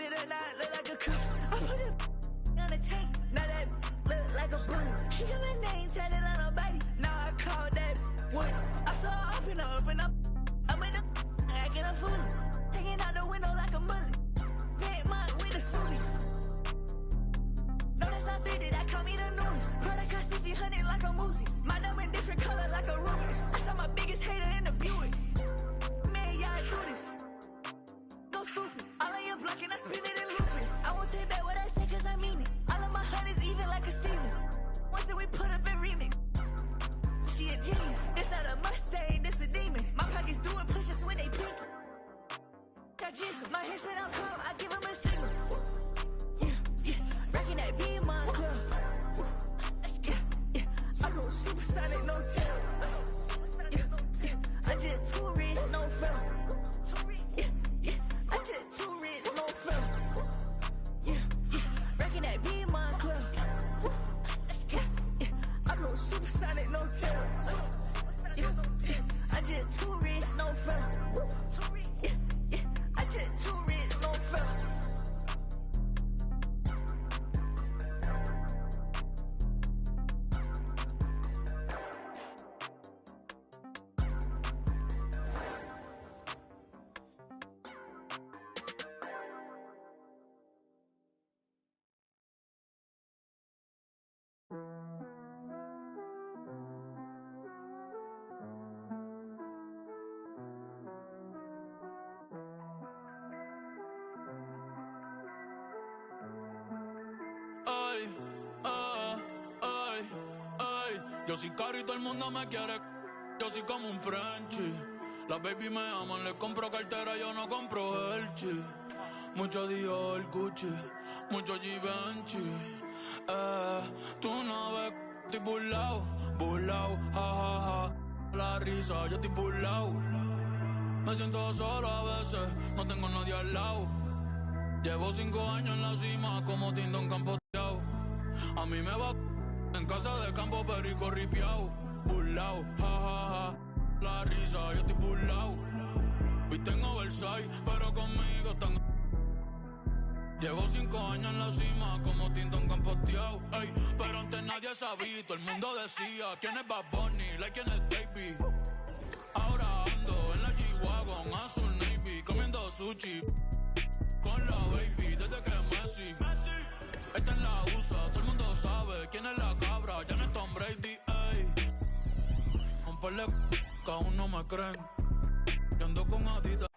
sit and I look like a cook. I put it on the tank, now that look like a bullet. She got my name tatted on her body, now I call that wood. I saw her open up. I'm in the acting a fool, hanging out the window like a mullet. Pant mine with the suities. No, that's not 30, that call me the noise. Product got 60, like a Muzi. My diamond different color like a Rubik's. I saw my biggest hater in the Buick. Man, y'all do this. No stupid. All on your block and I spin it and loop it. I won't take back what I say cause I mean it. All of my hunters even like a Steven. Once that we put up in remix. She a genius. It's not a Mustang, this a demon. My pockets doing push-ups when they pink. Got Jesus, my henchman on call, I give him a signal. Rockin' that beam on club. I go supersonic, no tail. I just too rich, no film. I just too rich, no film. Rockin' that beam on club. I go supersonic, no tail. I just too rich, no film. I just too rich, no film. Ay, ay, ay. Yo soy caro y todo el mundo me quiere. Yo soy como un Frenchie. Las baby me aman, les compro cartera, yo no compro Elchi. Mucho Dior, Gucci, mucho Givenchy. Tú no ves, estoy burlao, ja, ja, ja. La risa, yo estoy burlao. Me siento solo a veces, no tengo nadie al lado. Llevo 5 años en la cima como Tindón campoteado. A mí me va en casa de campo perico ripiao. Burlao, ja, ja, ja. La risa, yo estoy burlao. Viste en oversize, pero conmigo están. Llevo 5 años en la cima como Tindón campoteado. Ey, pero antes nadie sabía, todo el mundo decía quién es Bad Bunny, like quién es Davey. Ahora ando en la G-Wagon, azul navy, comiendo sushi con la baby desde que Messi. Esta es la USA, todo el mundo sabe quién es la cabra, ya no es Tom Brady, ey. Un par de que aún no me creen. Yo ando con Adidas.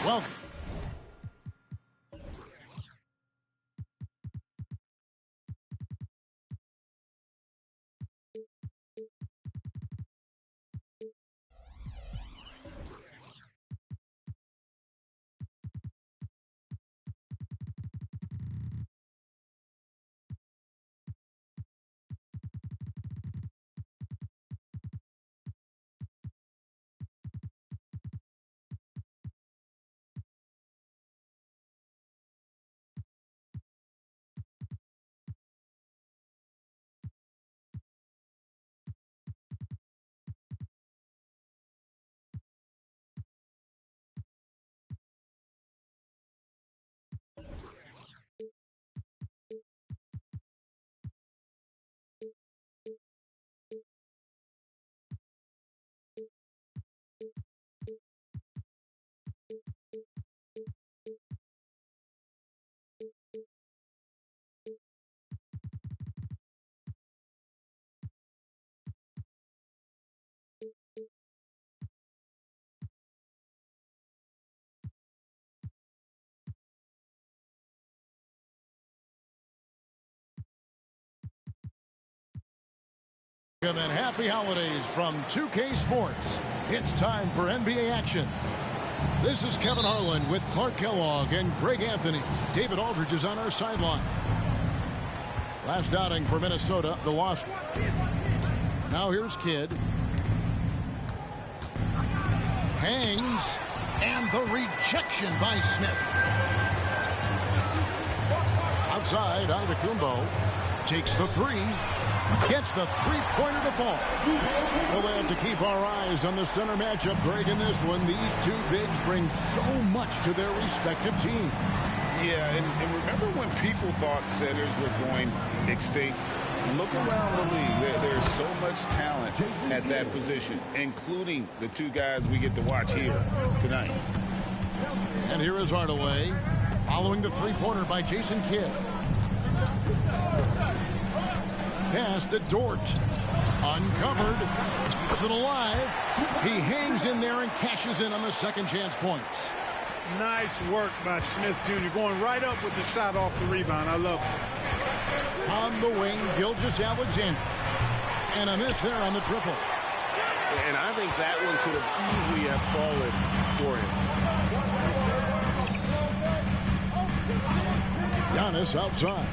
Welcome. And happy holidays from 2K Sports. It's time for NBA action. This is Kevin Harlan with Clark Kellogg and Greg Anthony. David Aldridge is on our sideline. Last outing for Minnesota, the Wasp. Now here's Kidd. Hangs. And the rejection by Smith. Outside, Antetokounmpo. Takes the three. Gets the three-pointer to fall. We'll have to keep our eyes on the center matchup, Greg, in this one. These two bigs bring so much to their respective teams. Yeah, and remember when people thought centers were going extinct? Look around the league. There's so much talent at that position, including the two guys we get to watch here tonight. And here is Hardaway, following the three-pointer by Jason Kidd. Pass to Dort. Uncovered. Keeps it alive. He hangs in there and cashes in on the second chance points. Nice work by Smith Jr. going right up with the shot off the rebound. I love it. On the wing, Gilgeous-Alexander. And a miss there on the triple. And I think that one could have easily have fallen for him. Giannis outside.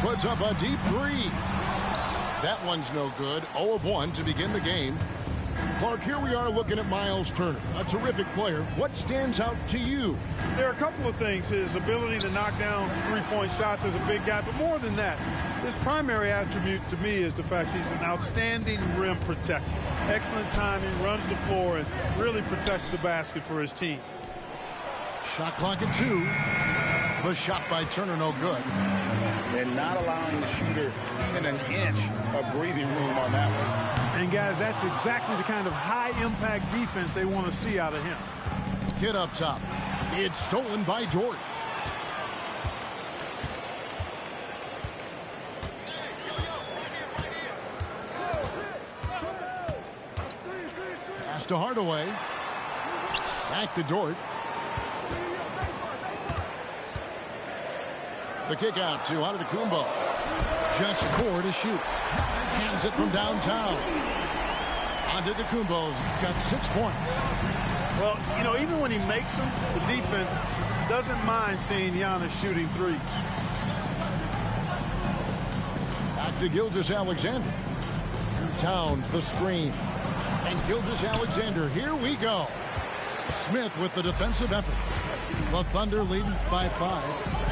Puts up a deep three. That one's no good. 0 of 1 to begin the game. Clark, here we are looking at Miles Turner, a terrific player. What stands out to you? There are a couple of things. His ability to knock down three-point shots as a big guy, but more than that, his primary attribute to me is the fact he's an outstanding rim protector. Excellent timing, runs the floor, and really protects the basket for his team. Shot clock at 2. The shot by Turner no good. And not allowing the shooter even an inch of breathing room on that one. And guys, that's exactly the kind of high-impact defense they want to see out of him. Get up top. It's stolen by Dort. Pass to Hardaway. Back to Dort. The kick out to Antetokounmpo. Just 4 to shoot. Hands it from downtown. Antetokounmpo's got 6 points. Well, you know, even when he makes them, the defense doesn't mind seeing Giannis shooting threes. Back to Gilgeous-Alexander. Towns the screen. And Gilgeous-Alexander, here we go. Smith with the defensive effort. The Thunder lead by 5.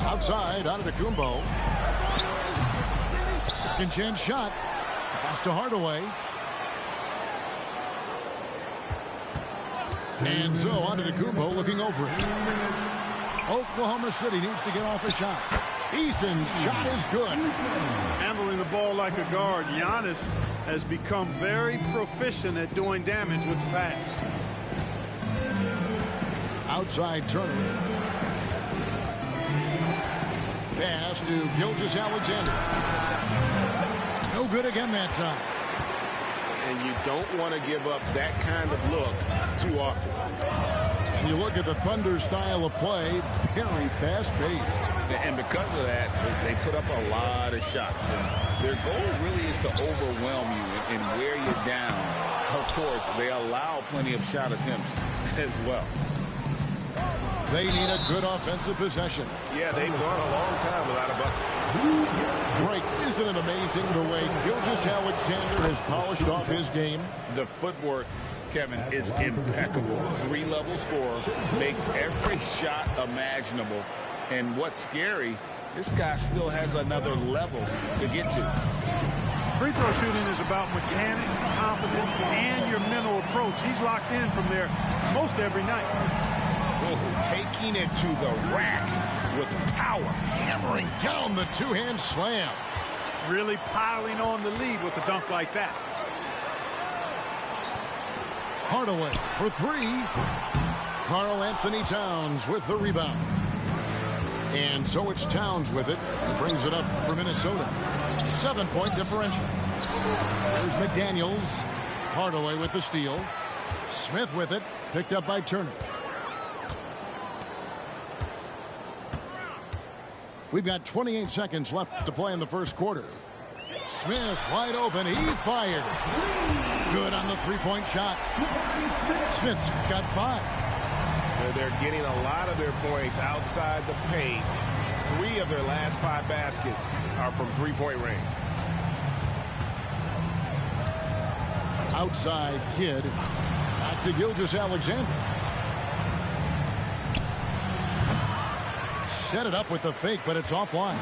Outside, Antetokounmpo. Second chance shot. Pass to Hardaway. And so Antetokounmpo looking over it. Oklahoma City needs to get off a shot. Eason's shot is good. Handling the ball like a guard, Giannis has become very proficient at doing damage with the pass. Outside Turner. Pass to Gilgeous-Alexander. No good again that time. And you don't want to give up that kind of look too often. You look at the Thunder style of play, very fast-paced. And because of that, they put up a lot of shots. And their goal really is to overwhelm you and wear you down. Of course, they allow plenty of shot attempts as well. They need a good offensive possession. Yeah, they've gone a long time without a bucket. Great. Isn't it amazing the way Gilgeous-Alexander has polished off his game? The footwork, Kevin, is impeccable. 3-level scorer, makes every shot imaginable. And what's scary, this guy still has another level to get to. Free throw shooting is about mechanics, confidence, and your mental approach. He's locked in from there most every night. Taking it to the rack with power. Hammering down the two-hand slam. Really piling on the lead with a dunk like that. Hardaway for 3. Karl-Anthony Towns with the rebound. And so it's Towns with it. He brings it up for Minnesota. 7-point differential. There's McDaniels. Hardaway with the steal. Smith with it. Picked up by Turner. We've got 28 seconds left to play in the first quarter. Smith wide open. He fired. Good on the three-point shot. Smith's got 5. They're getting a lot of their points outside the paint. 3 of their last 5 baskets are from three-point range. Outside Kidd. Back to Gilgeous-Alexander. Set it up with the fake, but it's offline.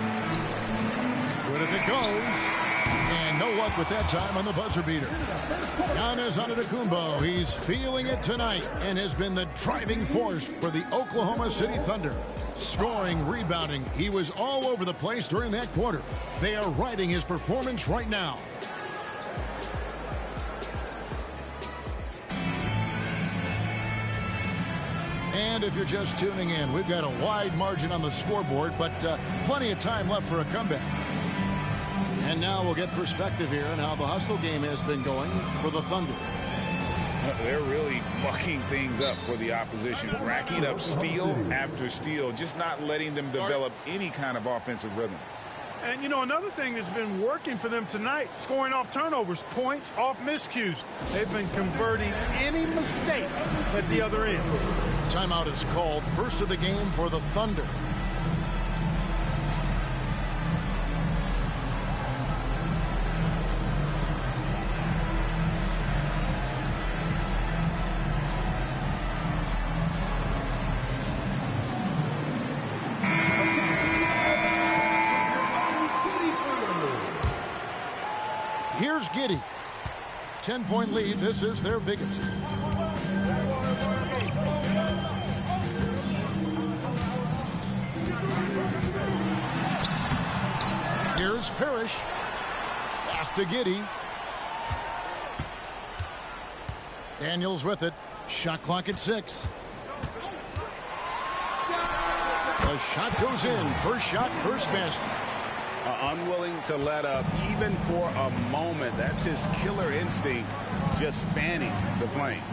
Good if it goes. And no luck with that time on the buzzer beater. Giannis Antetokounmpo, he's feeling it tonight and has been the driving force for the Oklahoma City Thunder. Scoring, rebounding, he was all over the place during that quarter. They are riding his performance right now. And if you're just tuning in, we've got a wide margin on the scoreboard, but plenty of time left for a comeback. And now we'll get perspective here on how the hustle game has been going for the Thunder. They're really mucking things up for the opposition, racking up steal after steal, just not letting them develop any kind of offensive rhythm. And, you know, another thing that's been working for them tonight, scoring off turnovers, points off miscues. They've been converting any mistakes at the other end. Timeout is called. First of the game for the Thunder. Here's Giddey. 10-point lead. This is their biggest. Here's Parrish. Pass to Giddey. Daniels with it. Shot clock at 6. The shot goes in. First shot, first basket. Unwilling to let up even for a moment. That's his killer instinct, just fanning the flames.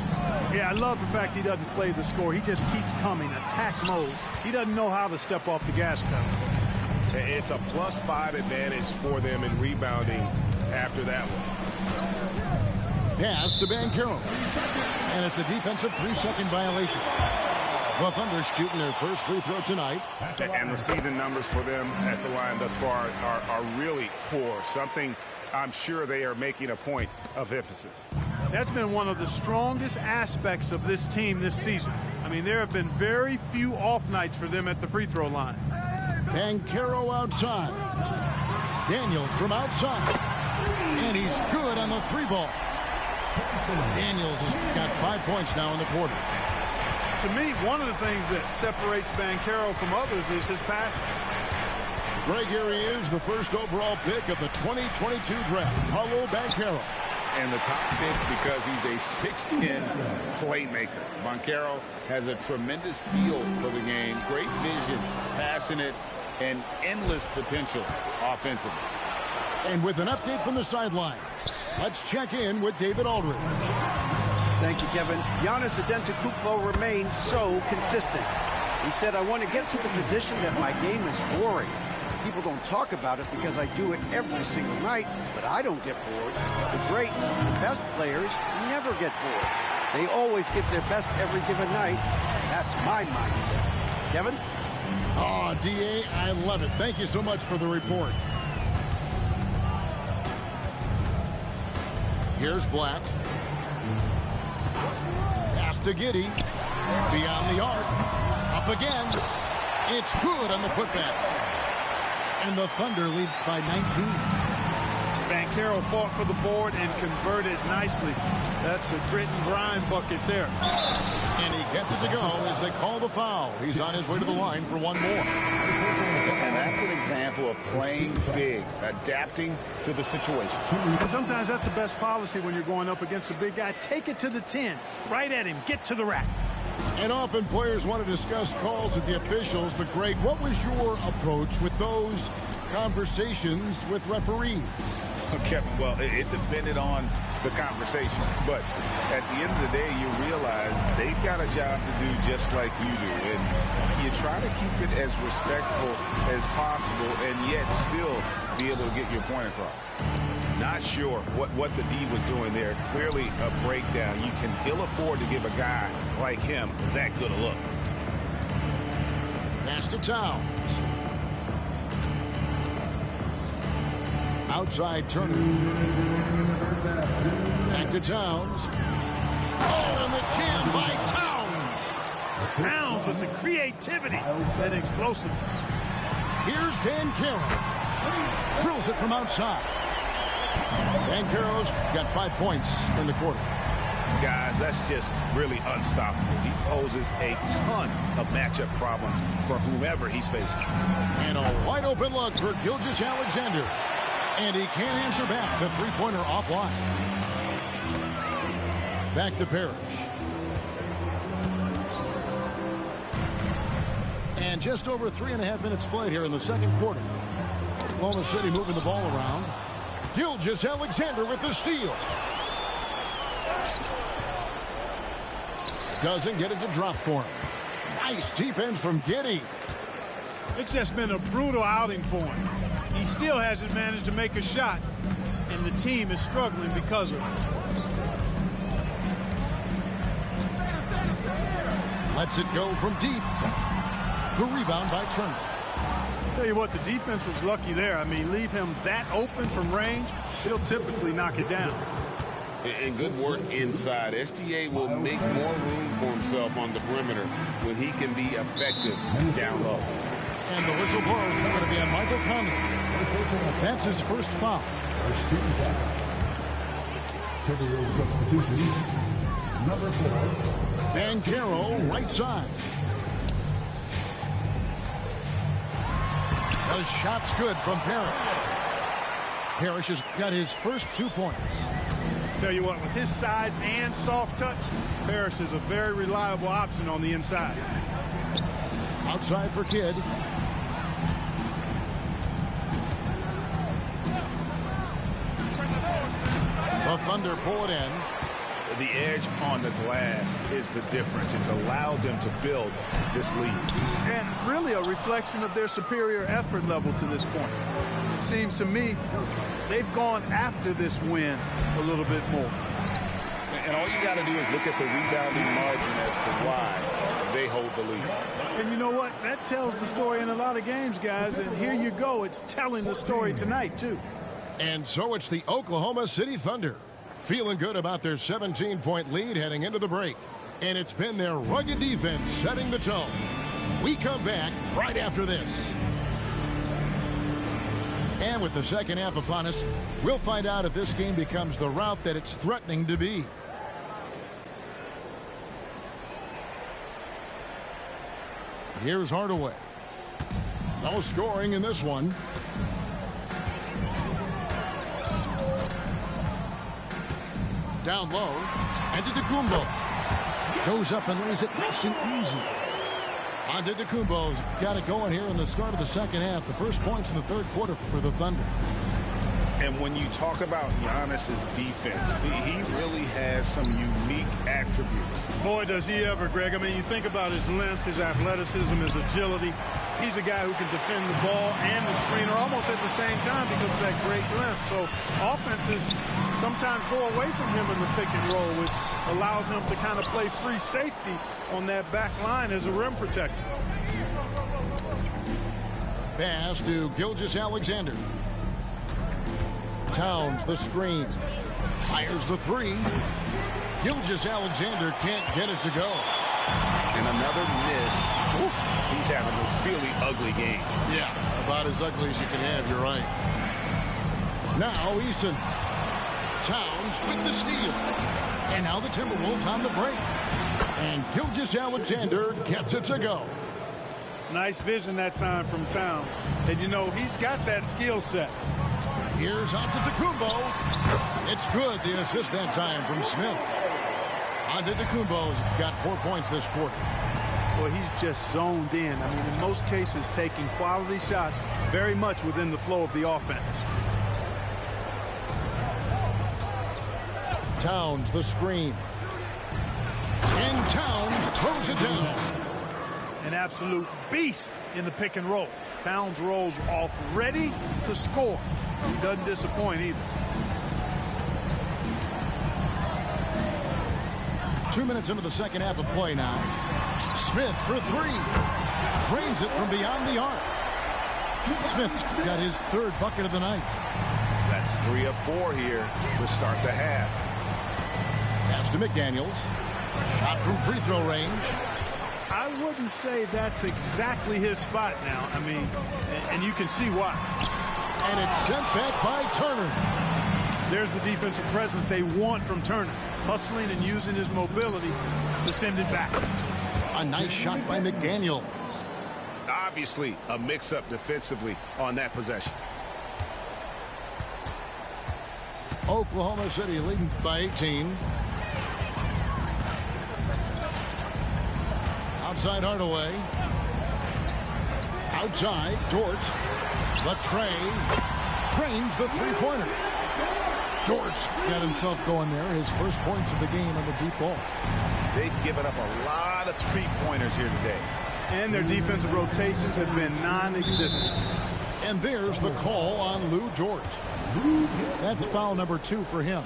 Yeah, I love the fact he doesn't play the score. He just keeps coming, attack mode. He doesn't know how to step off the gas pedal. It's a +5 advantage for them in rebounding after that one. Pass to Banchero. And it's a defensive 3-second violation. The Thunder shooting their first free throw tonight. And the season numbers for them at the line thus far are really poor. Something I'm sure they are making a point of emphasis. That's been one of the strongest aspects of this team this season. I mean, there have been very few off nights for them at the free throw line. Banchero outside. Daniels from outside. And he's good on the 3-ball. Daniels has got 5 points now in the quarter. To me, one of the things that separates Banchero from others is his passing. Greg, here he is, the first overall pick of the 2022 draft, Paolo Banchero. And the top pick because he's a 6'10 playmaker. Banchero has a tremendous feel for the game, great vision, passing it, and endless potential offensively. And with an update from the sideline, let's check in with David Aldridge. Thank you, Kevin. Giannis Antetokounmpo remains so consistent. He said, I want to get to the position that my game is boring. People don't talk about it because I do it every single night, but I don't get bored. The greats, the best players, never get bored. They always give their best every given night. That's my mindset. Kevin? Oh, D.A., I love it. Thank you so much for the report. Here's Black. Pass to Giddey. Beyond the arc. Up again. It's good on the putback. And the Thunder lead by 19. Banchero fought for the board and converted nicely. That's a grit and grind bucket there. And he gets it to go as they call the foul. He's on his way to the line for one more. And that's an example of playing big, adapting to the situation. And sometimes that's the best policy when you're going up against a big guy. Take it to the 10. Right at him. Get to the rack. And often players want to discuss calls with the officials, but Greg, what was your approach with those conversations with referees? Kevin, well, it depended on the conversation. But at the end of the day, you realize they've got a job to do just like you do. And you try to keep it as respectful as possible and yet still be able to get your point across. Not sure what the D was doing there. Clearly a breakdown. You can ill afford to give a guy like him that good a look. Pass to Towns. Outside Turner. Back to Towns. Oh, and the jam by Towns. Towns with the creativity and explosiveness. Here's Banchero. Drills it from outside. Banchero's got 5 points in the quarter. Guys, that's just really unstoppable. He poses a ton of matchup problems for whomever he's facing. And a wide open look for Gilgeous-Alexander. And he can't answer back. The three-pointer offline. Back to Parrish. And just over 3.5 minutes played here in the second quarter. Oklahoma City moving the ball around. Gilgeous-Alexander with the steal. Doesn't get it to drop for him. Nice defense from Giddey. It's just been a brutal outing for him. He still hasn't managed to make a shot, and the team is struggling because of it. Lets it go from deep. The rebound by Turner. Tell you what, the defense was lucky there. I mean, leave him that open from range, he'll typically knock it down. And good work inside. SGA will make more room for himself on the perimeter when he can be effective down low. And the whistle blows. It's going to be on Michael Conley. That's his first foul. Number 4. Banchero, right side. The shot's good from Parrish. Parrish has got his first 2 points. Tell you what, with his size and soft touch, Parrish is a very reliable option on the inside. Outside for Kidd. The Thunder pull it in. The edge on the glass is the difference. It's allowed them to build this lead. And really a reflection of their superior effort level to this point. It seems to me they've gone after this win a little bit more. And all you got to do is look at the rebounding margin as to why they hold the lead. And you know what? That tells the story in a lot of games, guys. And here you go. It's telling the story tonight, too. And so it's the Oklahoma City Thunder. Feeling good about their 17-point lead heading into the break. And it's been their rugged defense setting the tone. We come back right after this. And with the second half upon us, we'll find out if this game becomes the route that it's threatening to be. Here's Hardaway. No scoring in this one. Down low. Antetokounmpo goes up and lays it nice and easy. Antetokounmpo's got it going here in the start of the second half. The first points in the third quarter for the Thunder. And when you talk about Giannis's defense, he really has some unique attributes. Boy, does he ever, Greg. I mean, you think about his length, his athleticism, his agility. He's a guy who can defend the ball and the screener almost at the same time because of that great length. So offenses sometimes go away from him in the pick and roll, which allows him to kind of play free safety on that back line as a rim protector. Pass to Gilgeous-Alexander. Towns the screen. Fires the three. Gilgeous-Alexander can't get it to go. And another miss. Oof, he's having a really ugly game. Yeah, about as ugly as you can have, you're right. Now Eason. Towns with the steal. And now the Timberwolves on the break. And Gilgeous-Alexander gets it to go. Nice vision that time from Towns. And, you know, he's got that skill set. Here's Antetokounmpo. It's good. The assist that time from Smith. Antetokounmpo's got 4 points this quarter. Well, he's just zoned in. I mean, in most cases, taking quality shots very much within the flow of the offense. Towns the screen. And Towns throws it down. An absolute beast in the pick and roll. Towns rolls off ready to score. He doesn't disappoint either. 2 minutes into the second half of play now. Smith for three. Drains it from beyond the arc. Smith's got his third bucket of the night. That's 3 of 4 here to start the half. Pass to McDaniels. Shot from free throw range. I wouldn't say that's exactly his spot now. I mean, and you can see why. And it's sent back by Turner. There's the defensive presence they want from Turner. Hustling and using his mobility to send it back. A nice shot by McDaniels. Obviously, a mix-up defensively on that possession. Oklahoma City leading by 18. Outside Hardaway. Outside, Dort. Latrey drains the three-pointer. Dort got himself going there. His first points of the game on the deep ball. They've given up a lot of three-pointers here today. And their defensive rotations have been non-existent. And there's the call on Lou Dort. That's foul number 2 for him.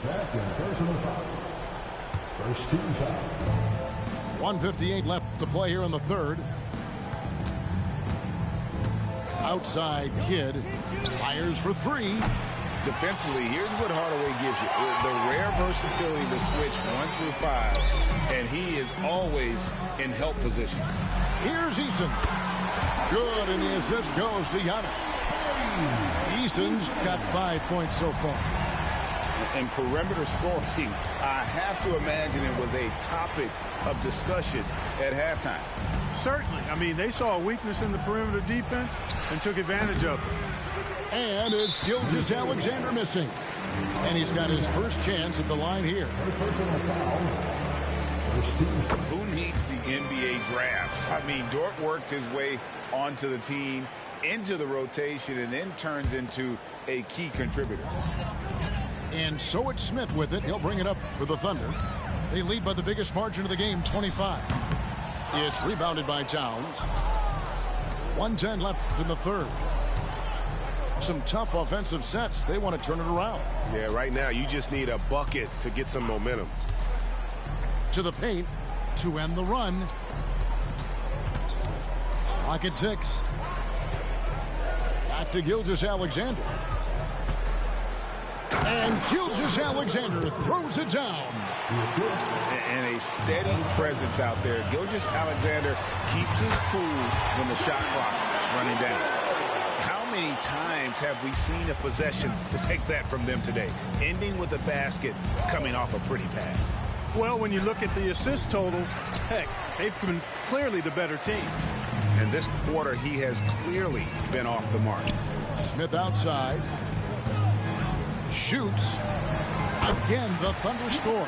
First team foul. 1:58 left to play here in the third. Outside Kidd fires for three. Defensively, here's what Hardaway gives you. The rare versatility to switch 1 through 5, and he is always in help position. Here's Eason. Good, and the assist goes to Giannis. Eason's got 5 points so far. And perimeter scoring, I have to imagine it was a topic of discussion at halftime. Certainly. I mean, they saw a weakness in the perimeter defense and took advantage of it. And it's Gilgeous-Alexander missing. And he's got his first chance at the line here. Who needs the NBA draft? I mean, Dort worked his way onto the team, into the rotation, and then turns into a key contributor. And so it's Smith with it. He'll bring it up for the Thunder. They lead by the biggest margin of the game, 25. It's rebounded by Towns. 1:10 left in the third. Some tough offensive sets. They want to turn it around. Yeah, right now you just need a bucket to get some momentum. To the paint to end the run. Clock at 6. Back to Gilgeous-Alexander. And Gilgeous-Alexander throws it down. And a steady presence out there. Gilgeous-Alexander keeps his cool when the shot clock's running down. How many times have we seen a possession like that from them today, ending with a basket coming off a pretty pass? Well, when you look at the assist totals, heck, they've been clearly the better team. And this quarter, he has clearly been off the mark. Smith outside. Shoots. Again, the Thunder score.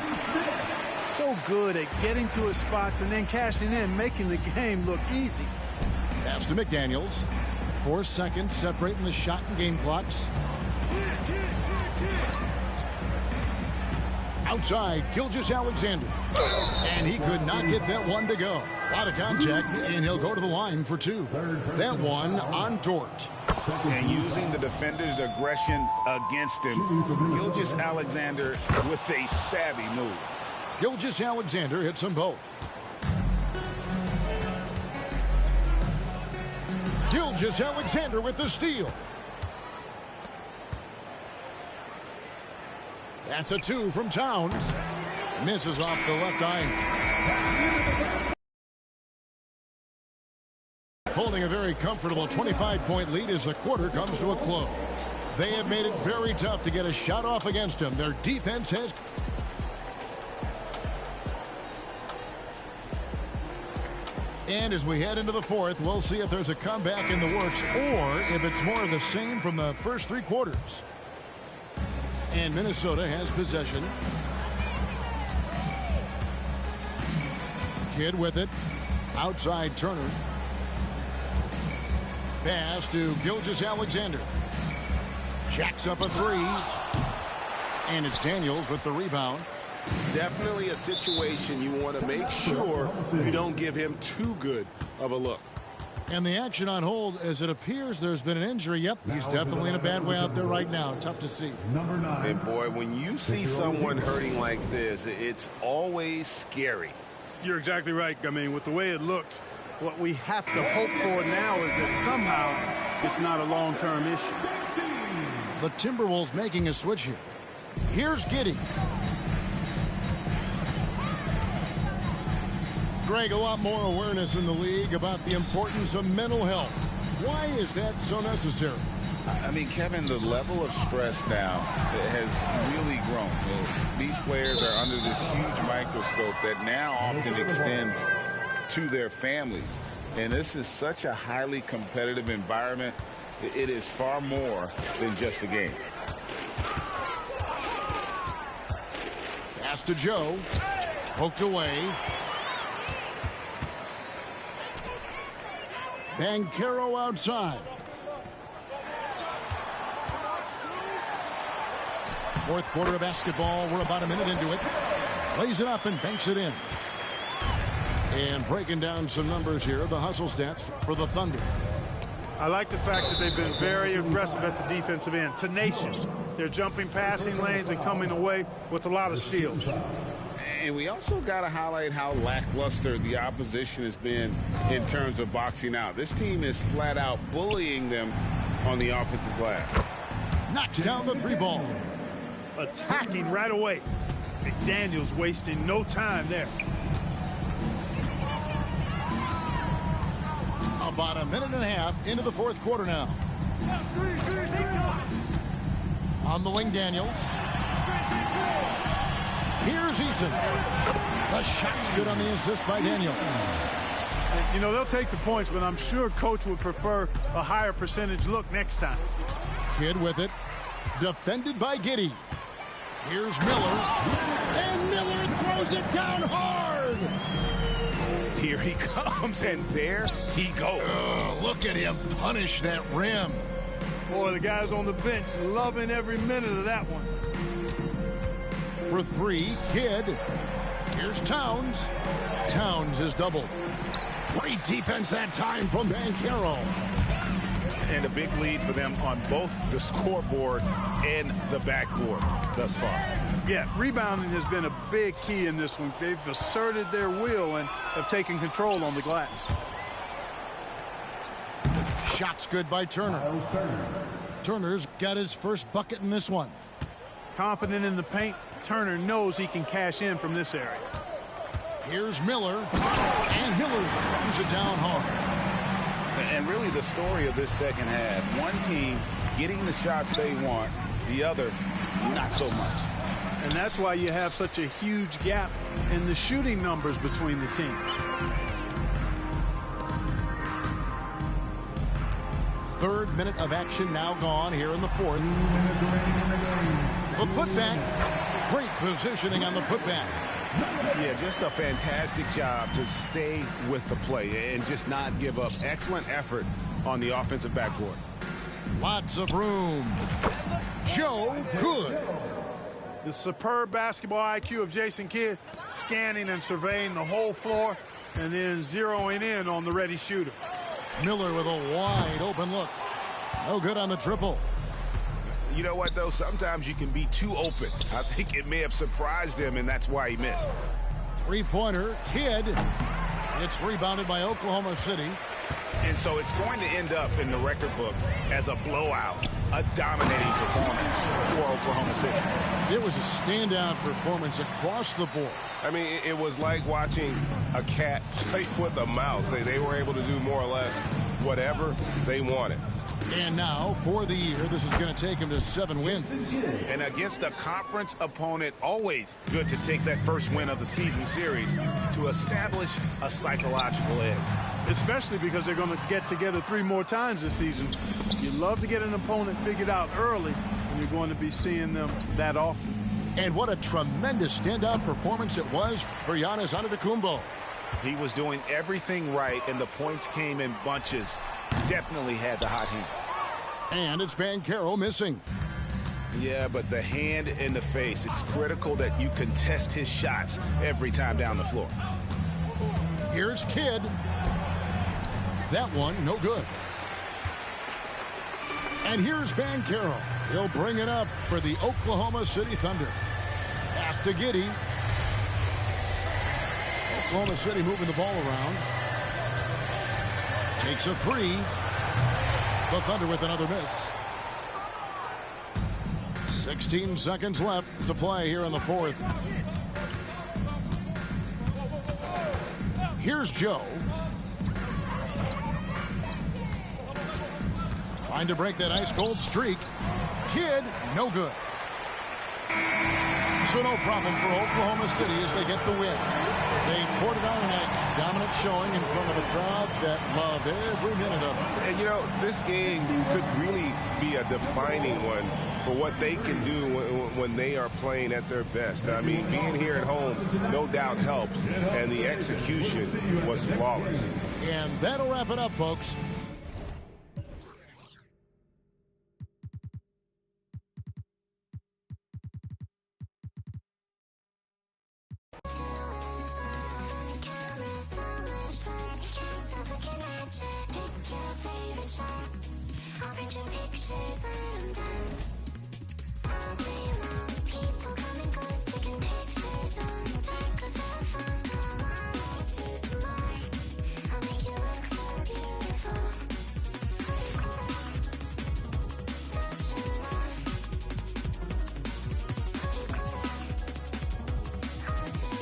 So good at getting to his spots and then cashing in, making the game look easy. Pass to McDaniels. 4 seconds separating the shot and game clocks. Outside, Gilgeous-Alexander. And he could not get that one to go. A lot of contact, and he'll go to the line for 2. That one on Dort. And using the defender's aggression against him, Gilgeous-Alexander with a savvy move. Gilgeous-Alexander hits them both. Gilgeous-Alexander with the steal. That's a 2 from Towns. Misses off the left eye. Holding a very comfortable 25-point lead as the quarter comes to a close. They have made it very tough to get a shot off against them. Their defense has... And as we head into the fourth, we'll see if there's a comeback in the works or if it's more of the same from the first 3 quarters. And Minnesota has possession. Kidd with it. Outside Turner. Pass to Gilgeous-Alexander. Jacks up a 3. And it's Daniels with the rebound. Definitely a situation you want to make sure you don't give him too good of a look. And the action on hold, as it appears there's been an injury. Yep, he's definitely in a bad way out there right now. Tough to see. Number 9. And boy, when you see someone hurting like this, it's always scary. You're exactly right. I mean, with the way it looks, what we have to hope for now is that somehow it's not a long-term issue. The Timberwolves making a switch here. Here's Giddey. Greg, a lot more awareness in the league about the importance of mental health. Why is that so necessary? I mean, Kevin, the level of stress now has really grown. These players are under this huge microscope that now often extends to their families. And this is such a highly competitive environment. It is far more than just a game. Pass to Joe. Poked away. Banchero outside. Fourth quarter of basketball. We're about a minute into it. Plays it up and banks it in. And breaking down some numbers here, the hustle stats for the Thunder. I like the fact that they've been very aggressive at the defensive end, tenacious. They're jumping passing lanes and coming away with a lot of steals. And we also got to highlight how lackluster the opposition has been in terms of boxing out. This team is flat out bullying them on the offensive glass. Knocks down the three ball. Attacking right away. McDaniels wasting no time there. About a minute and a half into the fourth quarter now. On the wing, Daniels. Here's Eason. The shot's good on the assist by Daniels. You know, they'll take the points, but I'm sure Coach would prefer a higher percentage look next time. Kidd with it. Defended by Giddey. Here's Miller. And Miller throws it down hard. Here he comes, and there he goes. Look at him punish that rim. Boy, the guys on the bench loving every minute of that one. For three, Kidd. Here's Towns. Towns is doubled. Great defense that time from Banchero. And a big lead for them on both the scoreboard and the backboard thus far. Yeah, rebounding has been a big key in this one. They've asserted their will and have taken control on the glass. Shot's good by Turner. Turner's got his first bucket in this one. Confident in the paint, Turner knows he can cash in from this area. Here's Miller, and Miller throws it down hard. And really the story of this second half, one team getting the shots they want, the other not so much. And that's why you have such a huge gap in the shooting numbers between the teams. Third minute of action now gone here in the fourth. The putback. Great positioning on the putback. Yeah, just a fantastic job to stay with the play and just not give up. Excellent effort on the offensive backboard. Lots of room. Joe good. The superb basketball IQ of Jason Kidd, scanning and surveying the whole floor and then zeroing in on the ready shooter. Miller with a wide open look. No good on the triple. You know what, though? Sometimes you can be too open. I think it may have surprised him, and that's why he missed. Three-pointer, Kidd. It's rebounded by Oklahoma City. And so it's going to end up in the record books as a blowout, a dominating performance for Oklahoma City. It was a standout performance across the board. I mean, it was like watching a cat play with a mouse. They were able to do more or less whatever they wanted. And now, for the year, this is going to take him to 7 wins. And against a conference opponent, always good to take that first win of the season series to establish a psychological edge. Especially because they're going to get together 3 more times this season. You love to get an opponent figured out early, and you're going to be seeing them that often. And what a tremendous standout performance it was for Giannis Antetokounmpo. He was doing everything right, and the points came in bunches. Definitely had the hot hand. And it's Banchero missing. Yeah, but the hand in the face, it's critical that you contest his shots every time down the floor. Here's Kidd. That one, no good. And here's Banchero. He'll bring it up for the Oklahoma City Thunder. Pass to Giddey. Oklahoma City moving the ball around. Takes a three. The Thunder with another miss. 16 seconds left to play here in the fourth. Here's Joe. Trying to break that ice-cold streak. Kidd, no good. So no problem for Oklahoma City as they get the win. They poured it on a dominant showing in front of a crowd that loved every minute of it. And, you know, this game could really be a defining one for what they can do when they are playing at their best. I mean, being here at home no doubt helps, and the execution was flawless. And that'll wrap it up, folks. I'll print your pictures when I'm done. All day long, people come and go, taking pictures on the back of their phones. Come on, let's do some more. I'll make you look so beautiful. Don't you love? All day long.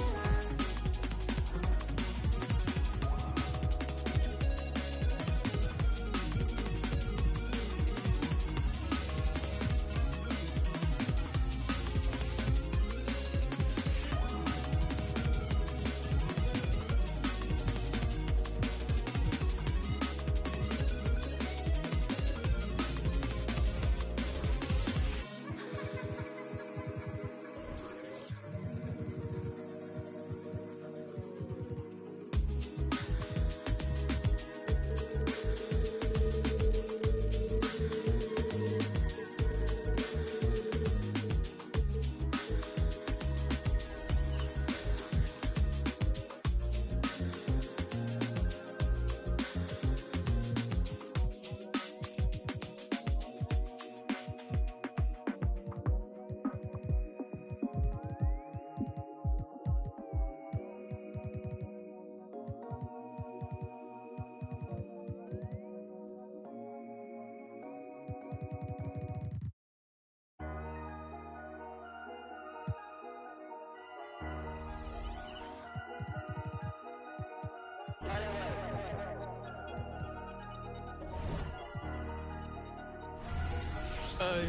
Ey,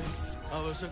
a veces